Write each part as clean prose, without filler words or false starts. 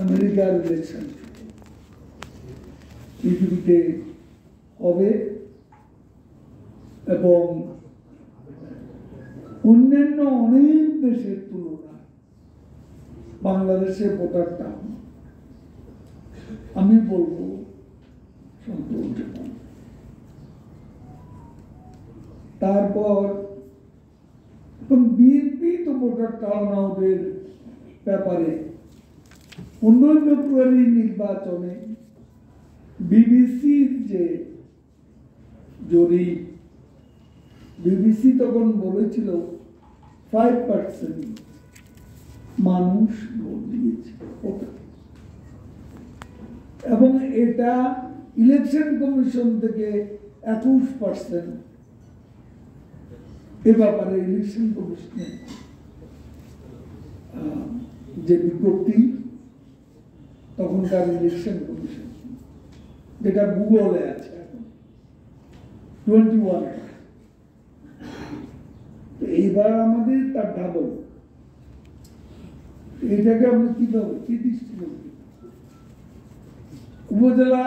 আমেরিকার ইলেকশন পৃথিবীতে হবে এবং অন্যান্য অনেক দেশের তুলনায় বাংলাদেশে ভোটার দাম আমি বলবো সন্তোষজনক। তারপর বিএনপি তো ভোটার টার্নআউটের ব্যাপারে 15 ফেব্রুয়ারি নির্বাচনে বিবিসির যে জরিপ, বিবিসি তখন বলেছিল 5% মানুষ ভোট দিয়েছে, এবং এটা ইলেকশন কমিশন থেকে 21% এ ব্যাপারে ইলেকশন কমিশনের যে বিজ্ঞপ্তি তখনকার ইলেকশন কমিশন, যেটা গুগলে আছে এখন 21, এইবার আমাদের তার ডাবল। এটাকে আমরা কিভাবে কি দৃষ্টিভঙ্গি, উপজেলা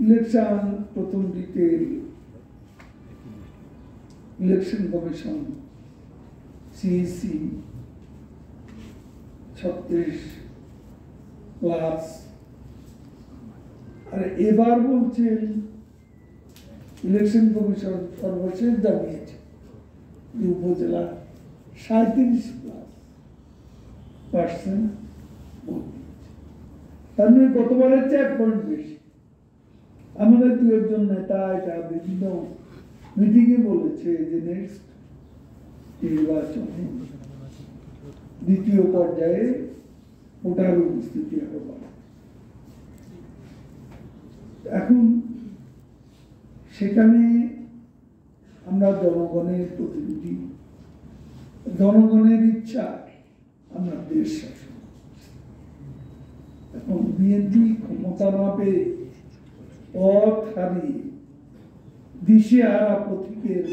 ইলেকশন প্রথম দিকে ইলেকশন কমিশন সিইসি 36+, আর এবার বলছেন ইলেকশন কমিশন সর্বশেষ জানিয়েছে যে উপজেলা 37% ভোট দিয়েছে। তার মানে গতবারের চেয়ে 1 পয়েন্ট বেশি। আমাদের দু একজন নেতা এটা বিভিন্ন মিটিংয়ে বলেছে যে নেক্সট নির্বাচনে দ্বিতীয় পর্যায়ে ভোটার উপস্থিতি আরো বাড়ে। এখন সেখানে আমরা জনগণের প্রতিনিধি, জনগণের ইচ্ছা আমরা দেশ শাসন। এখন বিএনপি ক্ষমতা না পেয়ে পথ হারিয়ে দিশেহারা প্রতীকের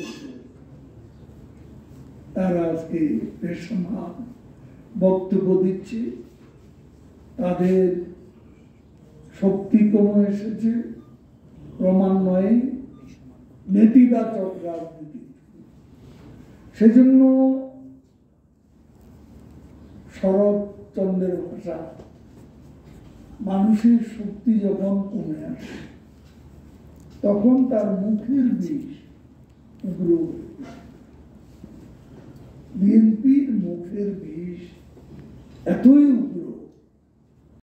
তারা আজকে বেসমান বক্তব্য দিচ্ছে, তাদের শক্তি কমে এসেছে ক্রমান্বয়ে নেতিবাচক রাজনীতি। সেজন্য শরৎচন্দ্রের ভাষা, মানুষের শক্তি যখন কমে আসে তখন তার মুখের বিষ উগ্র। বিএনপির মুখের বিষ এতই উগ্র